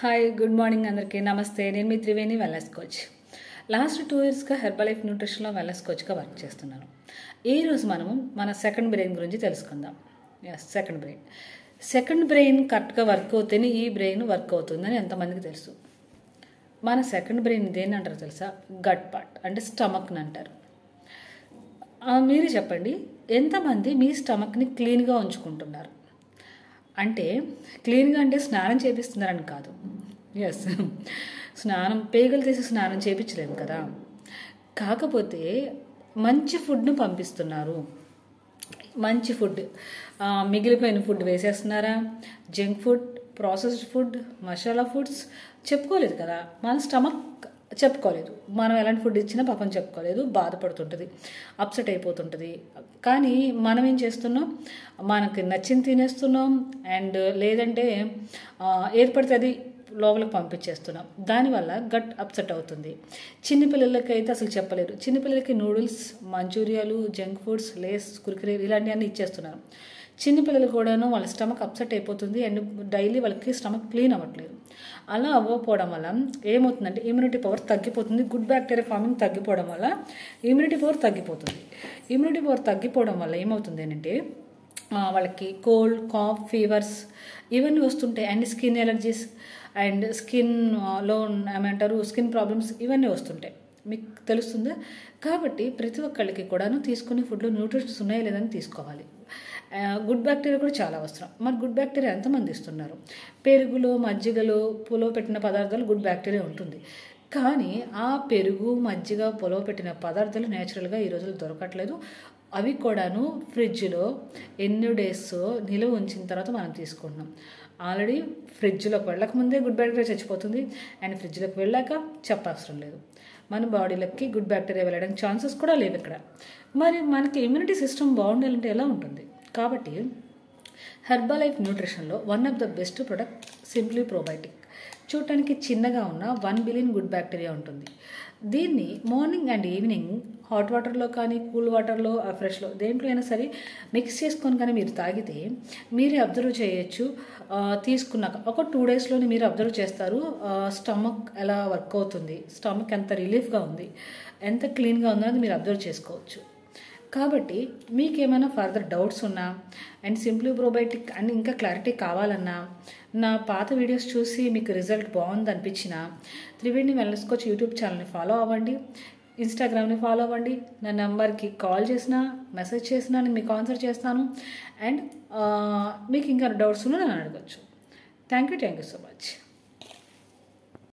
Hi good morning అందరికీ నమస్తే. నేను మీ త్రివేణి వెల్నెస్ కోచ్. లాస్ట్ 2 ఇయర్స్గా హెర్బల్ లైఫ్ న్యూట్రిషన్లో వెల్నెస్ కోచ్గా వర్క్ చేస్తున్నాను. ఈరోజు మనము మన సెకండ్ బ్రెయిన్ గురించి తెలుసుకుందాం. సెకండ్ బ్రెయిన్ కరెక్ట్గా వర్క్ అవుతేనే ఈ బ్రెయిన్ వర్క్ అవుతుందని ఎంతమందికి తెలుసు? మన సెకండ్ బ్రెయిన్ దేని అంటారు తెలుసా? గట్ పార్ట్ అంటే స్టమక్ని అంటారు. మీరు చెప్పండి, ఎంతమంది మీ స్టమక్ని క్లీన్గా ఉంచుకుంటున్నారు? అంటే క్లీన్గా అంటే స్నానం చేపిస్తున్నారని కాదు. ఎస్, స్నానం పేగలు తీసి స్నానం చేయించలేము కదా. కాకపోతే మంచి ఫుడ్ను పంపిస్తున్నారు. మంచి ఫుడ్, మిగిలిపోయిన ఫుడ్ వేసేస్తున్నారా? Junk food, processed food, masala foods చెప్పుకోలేదు కదా. మన స్టమక్ చెప్పుకోలేదు. మనం ఎలాంటి ఫుడ్ ఇచ్చినా పాపం చెప్పుకోలేదు, బాధపడుతుంటుంది, అప్సెట్ అయిపోతుంటుంది. కానీ మనం ఏం చేస్తున్నాం? మనకి నచ్చింది తినేస్తున్నాం, అండ్ లేదంటే ఏర్పడితే అది లోపలికి పంపించేస్తున్నాం. దానివల్ల గట్ అప్సెట్ అవుతుంది. చిన్నపిల్లలకి అయితే అసలు చెప్పలేరు. చిన్నపిల్లలకి నూడిల్స్, మంచూరియాలు, జంక్ ఫుడ్స్, లేస్, కుర్కురే ఇలాంటివన్నీ ఇచ్చేస్తున్నారు. చిన్నపిల్లలు కూడాను వాళ్ళ స్టమక్ అప్సెట్ అయిపోతుంది, అండ్ డైలీ వాళ్ళకి స్టమక్ క్లీన్ అవ్వట్లేదు. అలా అవ్వకపోవడం వల్ల ఏమవుతుందంటే ఇమ్యూనిటీ పవర్ తగ్గిపోతుంది. గుడ్ బ్యాక్టీరియా ఫార్మింగ్ తగ్గిపోవడం వల్ల ఇమ్యూనిటీ పవర్ తగ్గిపోతుంది. ఇమ్యూనిటీ పవర్ తగ్గిపోవడం వల్ల ఏమవుతుంది అంటే వాళ్ళకి కోల్డ్, కాఫ్, ఫీవర్స్ ఇవన్నీ వస్తుంటాయి, అండ్ స్కిన్ ఎలర్జీస్ అండ్ స్కిన్లో ఏమంటారు స్కిన్ ప్రాబ్లమ్స్ ఇవన్నీ వస్తుంటాయి. మీకు తెలుస్తుందా? కాబట్టి ప్రతి ఒక్కళ్ళకి కూడాను తీసుకునే ఫుడ్లో న్యూట్రిషన్స్ ఉన్నాయా లేదని తీసుకోవాలి. గుడ్ బ్యాక్టీరియా కూడా చాలా అవసరం. మరి గుడ్ బ్యాక్టీరియా ఎంతమంది ఇస్తున్నారు? పెరుగులో, మజ్జిగలో, పులో పెట్టిన పదార్థాలు గుడ్ బ్యాక్టీరియా ఉంటుంది. కానీ ఆ పెరుగు, మజ్జిగ, పులో పెట్టిన పదార్థాలు నేచురల్గా ఈ రోజులు దొరకట్లేదు. అవి కూడాను ఫ్రిడ్జ్లో ఎన్ని డేస్ నిలువ ఉంచిన తర్వాత మనం తీసుకుంటున్నాం. ఆల్రెడీ ఫ్రిడ్జ్లోకి వెళ్ళకముందే గుడ్ బ్యాక్టీరియా చచ్చిపోతుంది, అండ్ ఫ్రిడ్జ్లోకి వెళ్ళాక చెప్పవసరం లేదు. మన బాడీలోకి గుడ్ బ్యాక్టీరియా వెళ్ళడానికి ఛాన్సెస్ కూడా లేవు ఇక్కడ. మరి మనకి ఇమ్యూనిటీ సిస్టమ్ బాగుండాలంటే ఎలా ఉంటుంది? కాబట్టి హెర్బల్ లైఫ్ న్యూట్రిషన్లో one of the best product simply probiotic. చూడటానికి చిన్నగా ఉన్న 1 బిలియన్ గుడ్ బ్యాక్టీరియా ఉంటుంది. దీన్ని మార్నింగ్ అండ్ ఈవినింగ్ హాట్ వాటర్లో కానీ, కూల్ వాటర్లో, ఫ్రెష్లో దేంట్లో అయినా సరే మిక్స్ చేసుకొని కానీ మీరు తాగితే మీరే అబ్జర్వ్ చేయొచ్చు. తీసుకున్నాక ఒక 2 డేస్లోనే మీరు అబ్జర్వ్ చేస్తారు స్టమక్ ఎలా వర్క్ అవుతుంది, స్టమక్ ఎంత రిలీఫ్గా ఉంది, ఎంత క్లీన్గా ఉందన్నది మీరు అబ్జర్వ్ చేసుకోవచ్చు. కాబట్టి మీకేమైనా ఫర్దర్ డౌట్స్ ఉన్నా అండ్ సింప్లీ ప్రోబయోటిక్ అని ఇంకా క్లారిటీ కావాలన్నా, నా పాత వీడియోస్ చూసి మీకు రిజల్ట్ బాగుంది అనిపించిన త్రివేణి వెల్నెస్ కోచ్ యూట్యూబ్ ఛానల్ని ఫాలో అవ్వండి, ఇన్స్టాగ్రామ్ని ఫాలో అవ్వండి. నా నెంబర్కి కాల్ చేసినా, మెసేజ్ చేసినా నేను మీకు ఆన్సర్ చేస్తాను. అండ్ మీకు ఇంకా డౌట్స్ ఉన్నా నన్ను అడగచ్చు. Thank you so much.